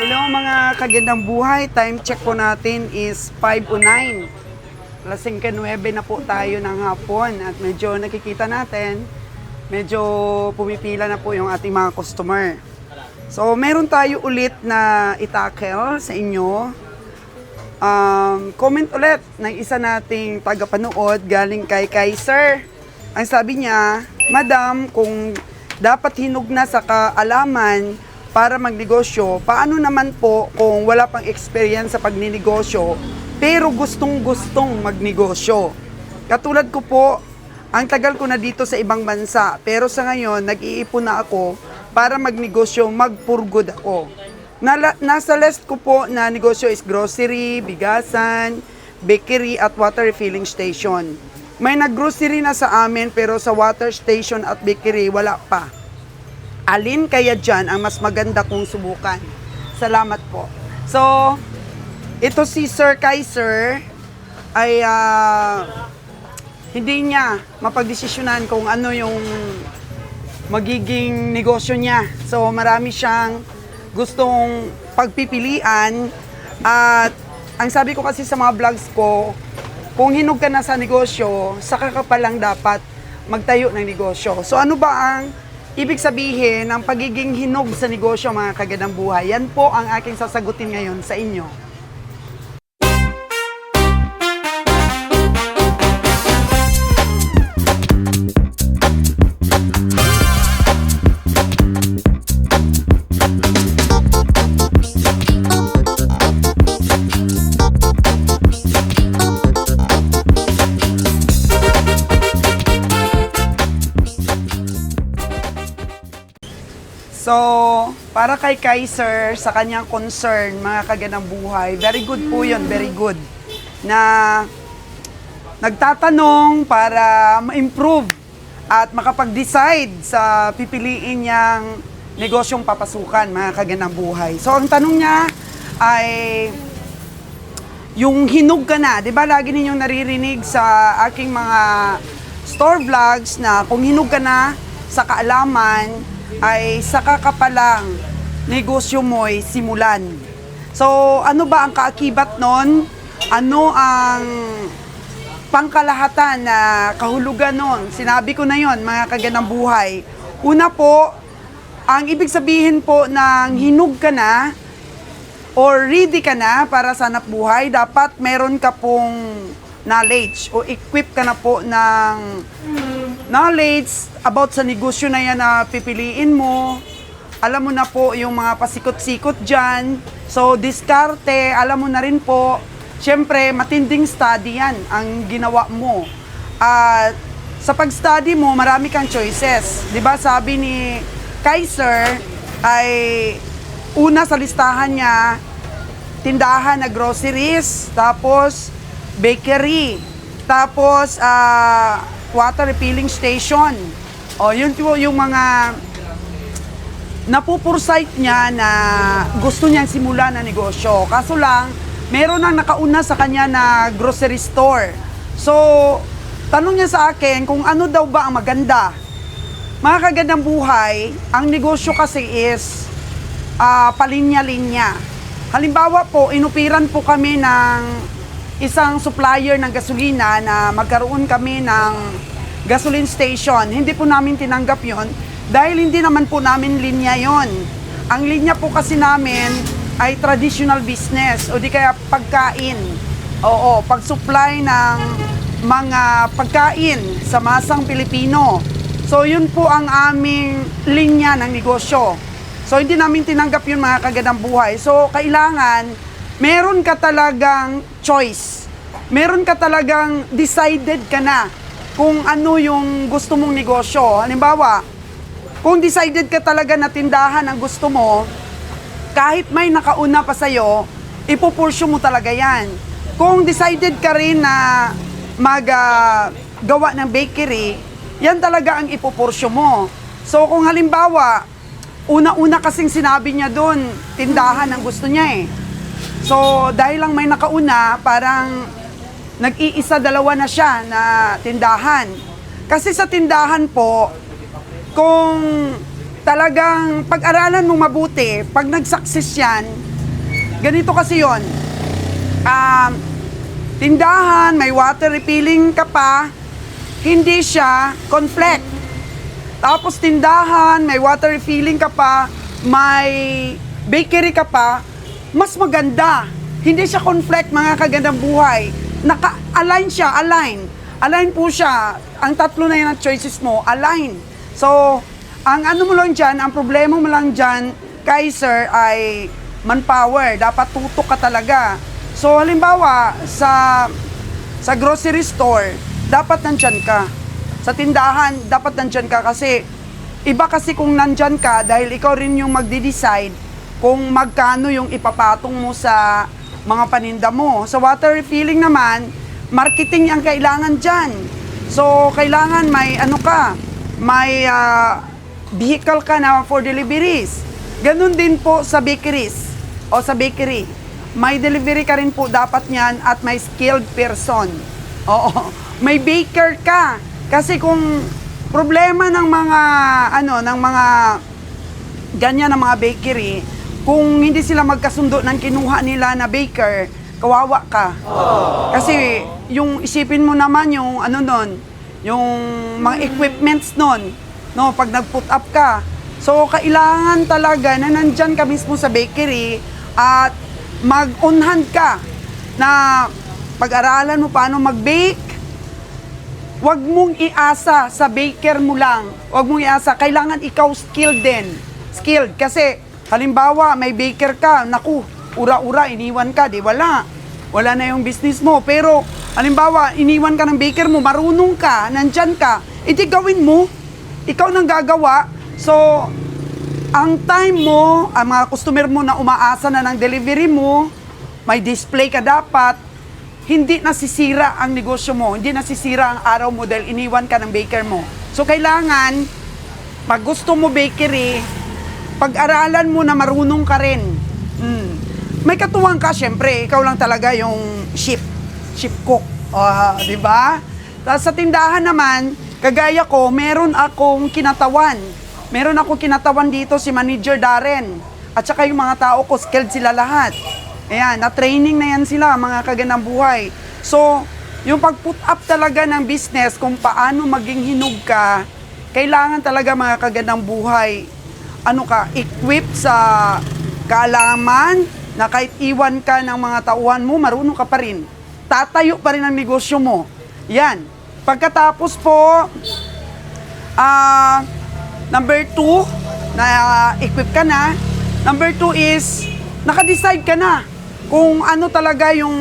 Hello mga kagandang buhay, time check po natin is 5:09. Lasing ka 9 na po tayo ng hapon at medyo nakikita natin, medyo pumipila na po yung ating mga customer. So meron tayo ulit na itackle sa inyo. Comment ulit ng isa nating tagapanood galing kay Kaiser. Ang sabi niya, Madam, kung dapat hinug na sa kaalaman para magnegosyo, paano naman po kung wala pang experience sa pagninegosyo pero gustong-gustong magnegosyo? Katulad ko po, ang tagal ko na dito sa ibang bansa pero sa ngayon nag-iipon na ako para magnegosyo, magpurgod ako. Nasa list ko po na negosyo is grocery, bigasan, bakery at water refilling station. May nag-grocery na sa amin pero sa water station at bakery wala pa. Alin kaya dyan ang mas maganda kong subukan? Salamat po. So, ito si Sir Kaiser ay hindi niya mapagdesisyonan kung ano yung magiging negosyo niya. So, marami siyang gustong pagpipilian at ang sabi ko kasi sa mga vlogs ko, kung hinog ka na sa negosyo, saka ka pa lang dapat magtayo ng negosyo. So, ano ba ang ibig sabihin ng pagiging hinog sa negosyo mga kagandang buhay? Yan po ang aking sasagutin ngayon sa inyo. So, para kay Kaiser, sa kanyang concern, mga kagandang buhay, very good po yun, very good. Na nagtatanong para ma-improve at makapag-decide sa pipiliin niyang negosyong papasukan, mga kagandang buhay. So, ang tanong niya ay, yung hinog ka na, di ba lagi ninyong naririnig sa aking mga store vlogs na kung hinog ka na sa kaalaman, ay saka ka palang negosyo mo'y simulan. So, ano ba ang kaakibat nun? Ano ang pangkalahatan na kahulugan nun? Sinabi ko na yon mga kagandang buhay. Una po, ang ibig sabihin po ng hinog ka na or ready ka na para sa hanap buhay, dapat meron ka pong knowledge o equip ka na po ng knowledge about sa negosyo na yan na pipiliin mo. Alam mo na po yung mga pasikot-sikot dyan. So, diskarte, alam mo na rin po. Siyempre, matinding study yan ang ginawa mo. At sa pag-study mo, marami kang choices. Diba sabi ni Kaiser ay una sa listahan niya, tindahan na groceries, tapos bakery, tapos water refilling station. O, yun po yung mga napupursight niya na gusto niyang simulan na negosyo. Kaso lang, meron nang nakauna sa kanya na grocery store. So, tanong niya sa akin kung ano daw ba ang maganda. Mga kagandang buhay, ang negosyo kasi is palinya-linya. Halimbawa po, inupiran po kami ng isang supplier ng gasolina na magkaroon kami ng gasoline station. Hindi po namin tinanggap yon dahil hindi naman po namin linya yon. Ang linya po kasi namin ay traditional business o di kaya pagkain. Oo, pag-supply ng mga pagkain sa masang Pilipino. So yun po ang aming linya ng negosyo. So hindi namin tinanggap yun mga kagandang buhay. So kailangan meron ka talagang choice. Meron ka talagang decided ka na kung ano yung gusto mong negosyo. Halimbawa, kung decided ka talaga na tindahan ang gusto mo, kahit may nakauna pa sa'yo, ipupursyo mo talaga yan. Kung decided ka rin na gawa ng bakery, yan talaga ang ipupursyo mo. So kung halimbawa, una-una kasing sinabi niya doon, tindahan ang gusto niya eh. So dahil lang may nakauna, parang nag-iisa, dalawa na siya na tindahan. Kasi sa tindahan po, kung talagang pag-aralan mong mabuti, pag nag-success yan, ganito kasi yon. Tindahan, may water refilling ka pa, hindi siya conflict. Tapos tindahan, may water refilling ka pa, may bakery ka pa, mas maganda. Hindi siya conflict, mga kagandang buhay. Naka-align siya, align. Align po siya. Ang tatlo na yan ang choices mo, align. So, ang ano mo lang dyan, ang problema mo lang dyan, Kaiser, ay manpower. Dapat tutok ka talaga. So, halimbawa, sa grocery store, dapat nandyan ka. Sa tindahan, dapat nandyan ka kasi iba kasi kung nandyan ka dahil ikaw rin yung magde-decide kung magkano yung ipapatong mo sa mga paninda mo. Sa water refilling naman, marketing ang kailangan dyan. So, kailangan may ano ka, may vehicle ka na for deliveries. Ganun din po sa bakeries o sa bakery. May delivery ka rin po dapat niyan at may skilled person. Oo, may baker ka. Kasi kung problema ng mga ng mga ganyan ng mga bakery, kung hindi sila magkasundo ng kinuha nila na baker, kawawa ka. Kasi yung isipin mo naman yung yung mga equipments nun, no, pag nag-put up ka. So kailangan talaga na nandyan ka mismo sa bakery at mag-on-hand ka na pag-aralan mo paano mag-bake. Huwag mong iasa sa baker mo lang. Huwag mong iasa. Kailangan ikaw skilled din. Skilled. Kasi, halimbawa, may baker ka. Naku, ura-ura, iniwan ka. Di wala. Wala na yung business mo. Pero, halimbawa, iniwan ka ng baker mo, marunong ka, nandyan ka, edi gawin mo. Ikaw nang gagawa. So, ang time mo, ang mga customer mo na umaasa na ng delivery mo, may display ka dapat, hindi nasisira ang negosyo mo, hindi nasisira ang araw mo dahil iniwan ka ng baker mo. So, kailangan, pag gusto mo bakery, pag-aralan mo na marunong ka rin. May katuwang ka, syempre, ikaw lang talaga yung chef cook. Di ba? Tapos sa tindahan naman, kagaya ko, meron akong kinatawan. Meron akong kinatawan dito, si Manager Darren. At saka yung mga tao ko, skilled sila lahat. Ayan, na-training na yan sila, mga kagandang buhay. So, yung pag-put up talaga ng business, kung paano maging hinog ka, kailangan talaga mga kagandang buhay, equipped sa kaalaman, na kahit iwan ka ng mga tauhan mo, marunong ka pa rin. Tatayo pa rin ang negosyo mo. Yan. Pagkatapos po, number 2, na equip ka na. Number 2 is, naka-decide ka na kung ano talaga yung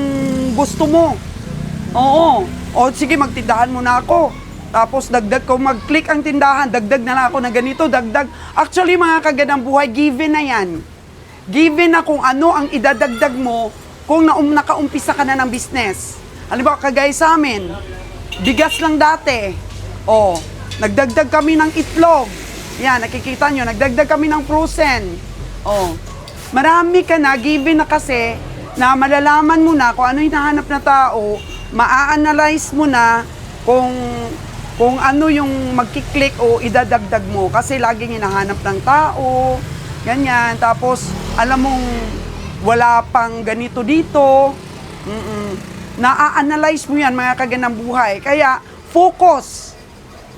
gusto mo. Oo. O sige, magtindahan muna ako. Tapos dagdag ko, mag-click ang tindahan, dagdag na lang ako na ganito, dagdag. Actually, mga kagandang buhay, given na yan. Given na kung ano ang idadagdag mo kung nakaumpisa ka na ng business. Halimbawa, kagaya sa amin, bigas lang dati. O, nagdagdag kami ng itlog. Yan, nakikita nyo, nagdagdag kami ng frozen. Oh, marami ka na, given na kasi, na malalaman mo na kung ano hinahanap na tao, maa-analyze mo na kung ano yung magkiklik o idadagdag mo. Kasi laging hinahanap ng tao, ganyan. Tapos, alam mong wala pang ganito dito. Na-analyze mo yan, mga kagandang buhay. Kaya, focus.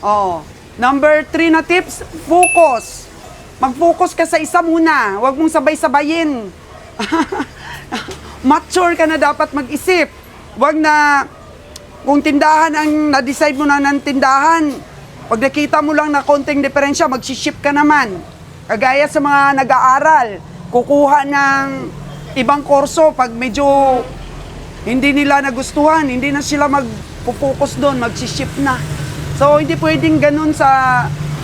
Oh. Number 3 na tips, focus. Mag-focus ka sa isa muna. Huwag mong sabay-sabayin. Mature ka na dapat mag-isip. Huwag na, kung tindahan ang na-decide mo na ng tindahan, pag nakita mo lang na konting diferensya, mag-ship ka naman. Kagaya sa mga nag-aaral, kukuha ng ibang kurso, pag medyo hindi nila nagustuhan, hindi na sila mag-focus doon, mag-ship na. So, hindi pwedeng ganun sa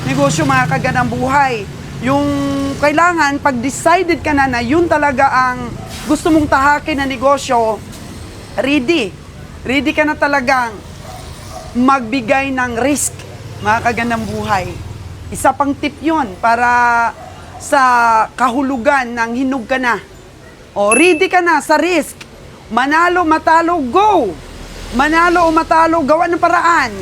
negosyo, mga kagandang buhay. Yung kailangan, pag decided ka na na yun talaga ang gusto mong tahakin na negosyo, ready. Ready ka na talagang magbigay ng risk, mga kagandang buhay. Isa pang tip yun para sa kahulugan ng hinog ka na. O, ready ka na sa risk. Manalo, matalo, go! Manalo o matalo, gawa ng paraan.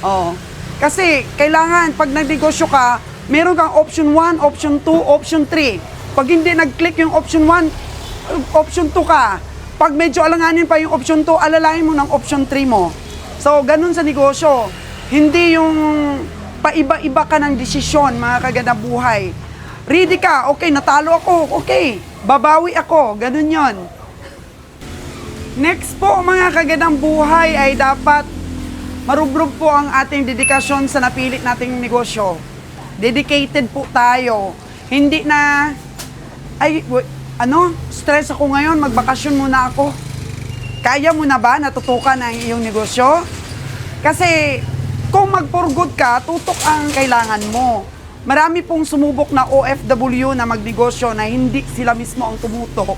Oh. Kasi kailangan pag nagnegosyo ka, meron kang option 1, option 2, option 3. Pag hindi nag-click yung option 1, option 2 ka. Pag medyo alanganin pa yung option 2, alalahin mo ng option 3 mo. So, ganun sa negosyo. Hindi yung paiba-iba ka ng desisyon, mga kagandang buhay. Ready ka, okay, natalo ako, okay, babawi ako, ganun yon. Next po, mga kagandang buhay, ay dapat marubrog po ang ating dedikasyon sa napilit nating negosyo. Dedicated po tayo. Hindi na, stress ako ngayon, magbakasyon muna ako. Kaya mo na ba natutukan ang iyong negosyo? Kasi kung mag-for good ka, tutok ang kailangan mo. Marami pong sumubok na OFW na magnegosyo na hindi sila mismo ang tumutok.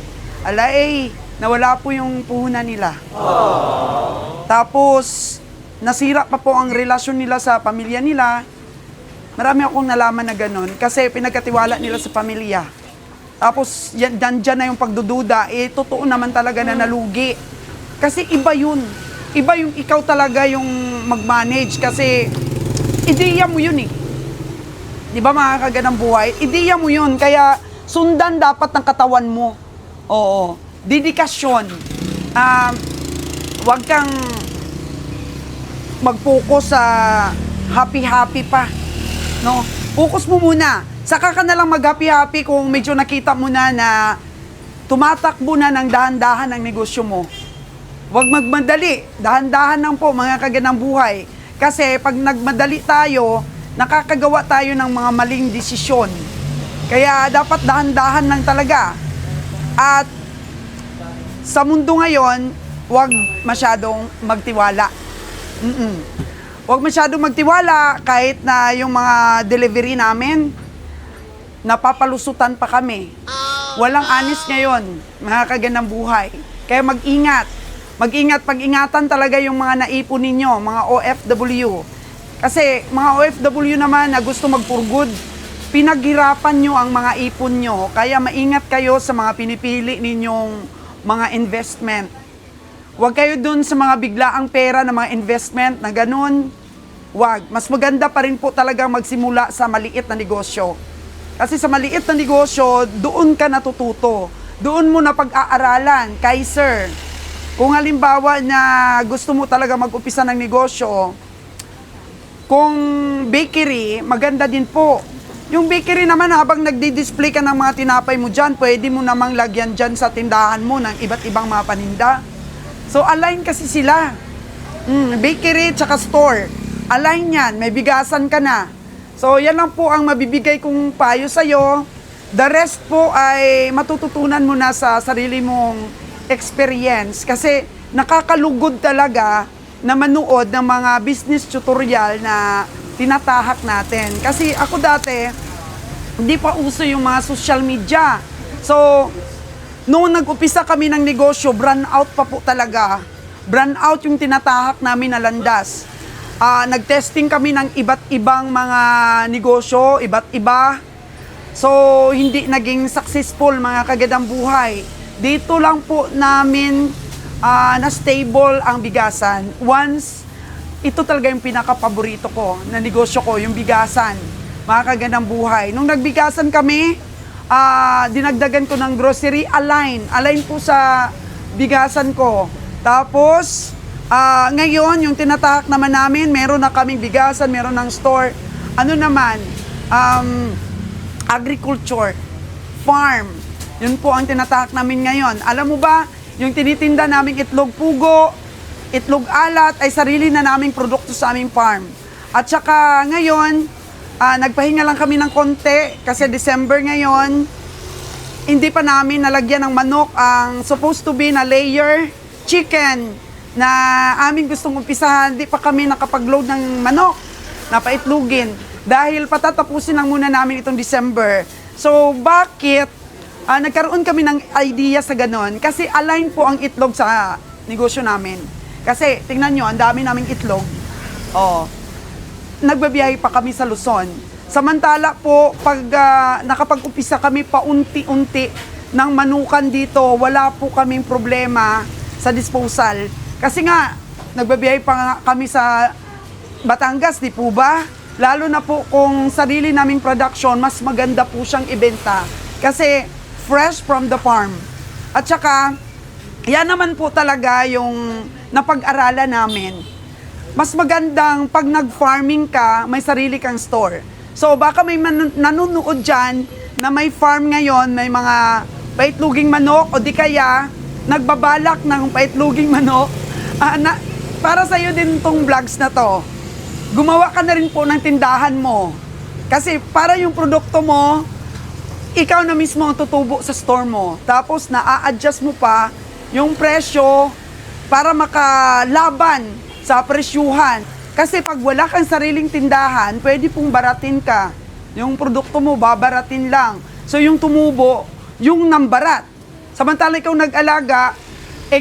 Nawala po yung puhunan nila. Tapos, nasira pa po ang relasyon nila sa pamilya nila. Marami akong nalaman na ganun kasi pinagkatiwala nila sa pamilya. Tapos, dyan na yung pagdududa, totoo naman talaga na nalugi. Kasi iba yun. Iba yung ikaw talaga yung mag-manage kasi ideya mo yun eh. Di ba mga kagandang buhay? Ideya mo yun, kaya sundan dapat ng katawan mo. Oo. Dedikasyon. Huwag kang mag-focus sa happy-happy pa. No? Focus mo muna. Saka ka na lang mag-happy-happy kung medyo nakita mo na tumatakbo na ng dahan-dahan ang negosyo mo. Huwag magmadali. Dahan-dahan lang po mga kagandang buhay. Kasi pag nagmadali tayo, nakakagawa tayo ng mga maling desisyon. Kaya dapat dahan-dahan lang talaga. At sa mundo ngayon, huwag masyadong magtiwala. Huwag masyadong magtiwala kahit na yung mga delivery namin, napapalusutan pa kami. Walang honest ngayon, mga kagandang buhay. Kaya mag-ingat. Mag-ingat, pag-ingatan talaga yung mga naipon ninyo, mga OFW. Kasi mga OFW naman na gusto mag-for good, pinaghirapan nyo ang mga ipon nyo. Kaya maingat kayo sa mga pinipili ninyong mga investment. Huwag kayo dun sa mga biglaang pera na mga investment na ganun. Huwag. Mas maganda pa rin po talagang magsimula sa maliit na negosyo. Kasi sa maliit na negosyo, doon ka natututo. Doon mo na pag-aaralan. Kay sir, kung halimbawa na gusto mo talaga mag-upisa ng negosyo, kung bakery, maganda din po. Yung bakery naman, habang nagdi-display ka ng mga tinapay mo dyan, pwede mo namang lagyan dyan sa tindahan mo ng iba't ibang mga paninda. So, align kasi sila. Bakery tsaka store. Align yan. May bigasan ka na. So, yan lang po ang mabibigay kong payo sa'yo. The rest po ay matututunan mo na sa sarili mong experience. Kasi nakakalugod talaga na manood ng mga business tutorial na tinatahak natin. Kasi ako dati, hindi pa uso yung mga social media. So, noong nag-upisa kami ng negosyo, brand out pa po talaga. Brand out yung tinatahak namin na landas. Nag-testing kami ng iba't ibang mga negosyo, iba't iba. So, hindi naging successful mga kagandang buhay. Dito lang po namin na stable ang bigasan. Once, ito talaga yung pinaka-paborito ko na negosyo ko, yung bigasan. Mga kagandang buhay. Nung nagbigasan kami, dinagdagan ko ng grocery, align po sa bigasan ko. Tapos, ngayon, yung tinatahak naman namin, meron na kaming bigasan, meron ng store. Ano naman, agriculture, farm. Yun po ang tinatahak namin ngayon. Alam mo ba, yung tinitinda naming itlog pugo, itlog alat, ay sarili na naming produkto sa aming farm. At saka ngayon, nagpahinga lang kami ng konti kasi December ngayon, hindi pa namin nalagyan ng manok ang supposed to be na layer chicken na aming gustong umpisahan. Hindi pa kami nakapag-load ng manok na paitlugin dahil patatapusin lang muna namin itong December. So, bakit nagkaroon kami ng idea sa ganon? Kasi align po ang itlog sa negosyo namin. Kasi, tingnan nyo, ang dami naming itlog. Nagbabiyahe pa kami sa Luzon. Samantala po, pag nakapag-upisa kami paunti-unti ng manukan dito, wala po kaming problema sa disposal. Kasi nga, nagbabiyahe pa kami sa Batangas, di po ba? Lalo na po kung sarili naming production, mas maganda po siyang ibenta. Kasi fresh from the farm. At saka, yan naman po talaga yung napag-aralan namin. Mas magandang pag nag-farming ka, may sarili kang store. So baka may nanonood dyan na may farm ngayon, may mga paitluging manok o di kaya nagbabalak ng paitluging manok. Para sa'yo din tong vlogs na to. Gumawa ka na rin po ng tindahan mo. Kasi para yung produkto mo, ikaw na mismo ang tutubo sa store mo. Tapos na-a-adjust mo pa yung presyo para makalaban sa presyuhan. Kasi pag wala kang sariling tindahan, pwede pong baratin ka. Yung produkto mo, babaratin lang. So yung tumubo, yung nambarat. Samantala ikaw nag-alaga,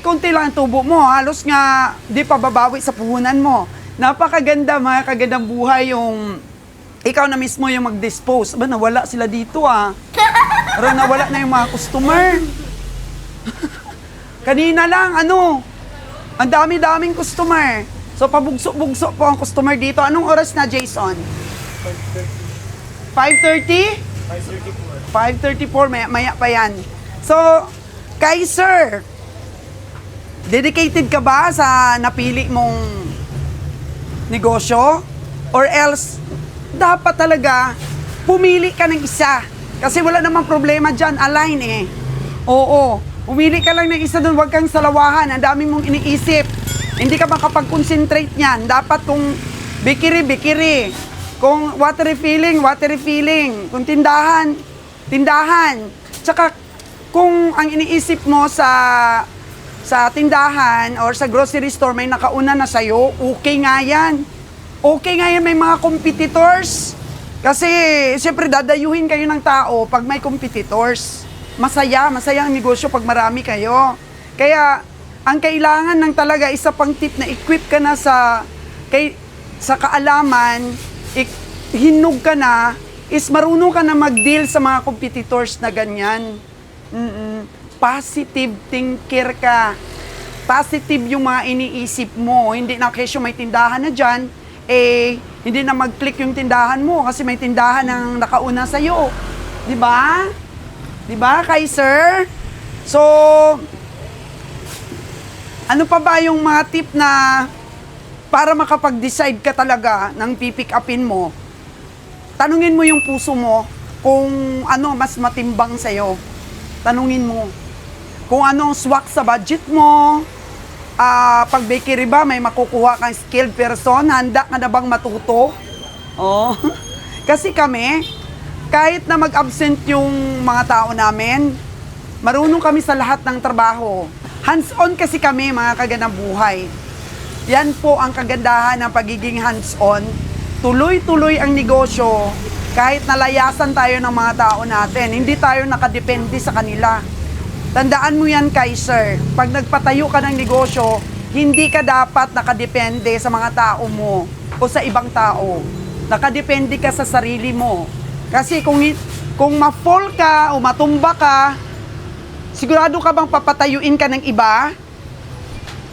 konti lang ang tubo mo. Halos nga di pa babawi sa puhunan mo. Napakaganda, mga kagandang buhay yung ikaw na mismo yung mag-dispose. Aba, nawala sila dito Pero nawala na yung mga customer. Kanina lang, ang dami-daming customer. So, pabugso-bugso po ang customer dito. Anong oras na, Jason? 5:30? 5:34, maya pa yan. So, Kaiser, dedicated ka ba sa napili mong negosyo? Or else, dapat talaga pumili ka ng isa. Kasi wala namang problema dyan, align Oo, pumili ka lang ng isa doon, huwag kang salawahan. Ang dami mong iniisip. Hindi ka makapag-concentrate niyan. Dapat kung bikiri. Kung water refilling. Kung tindahan. Tsaka kung ang iniisip mo sa tindahan or sa grocery store may nakauna na sa'yo, okay nga yan. Okay nga yan, may mga competitors. Kasi, siyempre, dadayuhin kayo ng tao pag may competitors. Masaya ang negosyo pag marami kayo. Kaya, ang kailangan ng talaga, isa pang tip na equip ka na sa kaalaman, hinug ka na, is marunong ka na mag-deal sa mga competitors na ganyan. Positive thinker ka. Positive yung mga iniisip mo. Hindi na kesyo may tindahan na dyan, hindi na mag-click yung tindahan mo kasi may tindahan ang nakauna sa'yo. Diba? Diba, Kaiser? So, ano pa ba yung mga tip na para makapag-decide ka talaga ng pipick upin mo? Tanungin mo yung puso mo kung ano mas matimbang sa'yo. Tanungin mo kung anong swak sa budget mo. Pag bakery ba, may makukuha kang skilled person, handa ka na bang matuto? Oh. Kasi kami, kahit na mag-absent yung mga tao namin, marunong kami sa lahat ng trabaho. Hands-on kasi kami, mga kagandang buhay. Yan po ang kagandahan ng pagiging hands-on. Tuloy-tuloy ang negosyo, kahit nalayasan tayo ng mga tao natin, hindi tayo nakadepende sa kanila. Tandaan mo yan, Kaiser. Pag nagpatayo ka ng negosyo, hindi ka dapat nakadepende sa mga tao mo o sa ibang tao. Nakadepende ka sa sarili mo. Kasi kung ma-fall ka o matumba ka, sigurado ka bang papatayuin ka ng iba?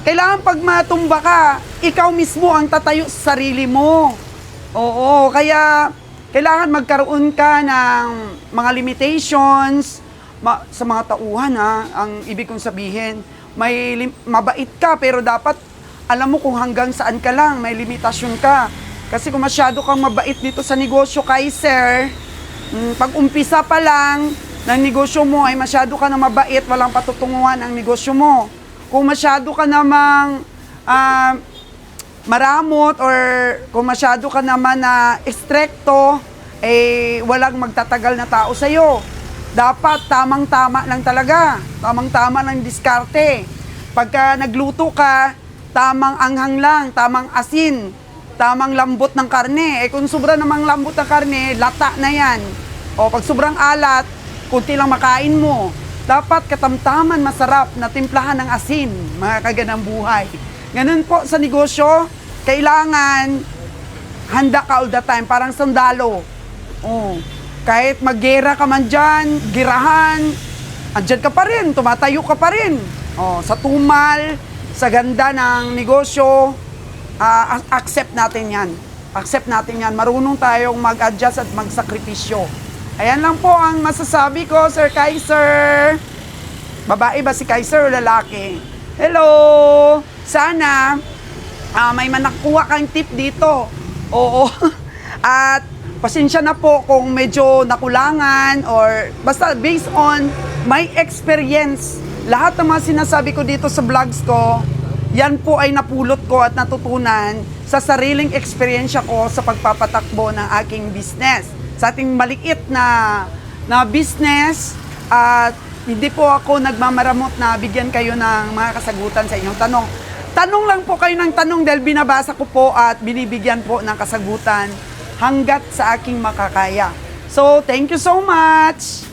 Kailangan pag matumba ka, ikaw mismo ang tatayo sa sarili mo. Oo, kaya kailangan magkaroon ka ng mga limitations, sa mga tauhan ang ibig kong sabihin, mabait ka pero dapat alam mo kung hanggang saan ka lang, may limitasyon ka. Kasi kung masyado kang mabait dito sa negosyo, Kaiser, pag umpisa pa lang ng negosyo mo ay masyado ka na mabait, walang patutunguhan ang negosyo mo. Kung masyado ka namang maramot or kung masyado ka naman na estrekto, walang magtatagal na tao sa'yo. Dapat tamang-tama lang talaga. Tamang-tama lang diskarte. Pagka nagluto ka, tamang anghang lang, tamang asin, tamang lambot ng karne. Kung sobra namang lambot ng karne, lata na yan. O pag sobrang alat, kunti lang makain mo. Dapat katamtaman, masarap na timplahan ng asin, mga kagandang buhay. Ganun po sa negosyo, kailangan handa ka all the time, parang sundalo. Kahit maggera ka man dyan, girahan, andyan ka pa rin, tumatayo ka pa rin. Sa tumal, sa ganda ng negosyo, accept natin yan. Accept natin yan. Marunong tayong mag-adjust at magsakripisyo. Ayan lang po ang masasabi ko, Sir Kaiser. Babae ba si Kaiser o lalaki? Hello! Sana may manakuha kang tip dito. Oo. At pasensya na po kung medyo nakulangan or basta based on my experience. Lahat ng mga sinasabi ko dito sa vlogs ko, yan po ay napulot ko at natutunan sa sariling eksperyensya ko sa pagpapatakbo ng aking business. Sa ating maliit na business at hindi po ako nagmamaramot na bigyan kayo ng mga kasagutan sa inyong tanong. Tanong lang po kayo ng tanong dahil binabasa ko po at binibigyan po ng kasagutan hanggat sa aking makakaya. So, thank you so much!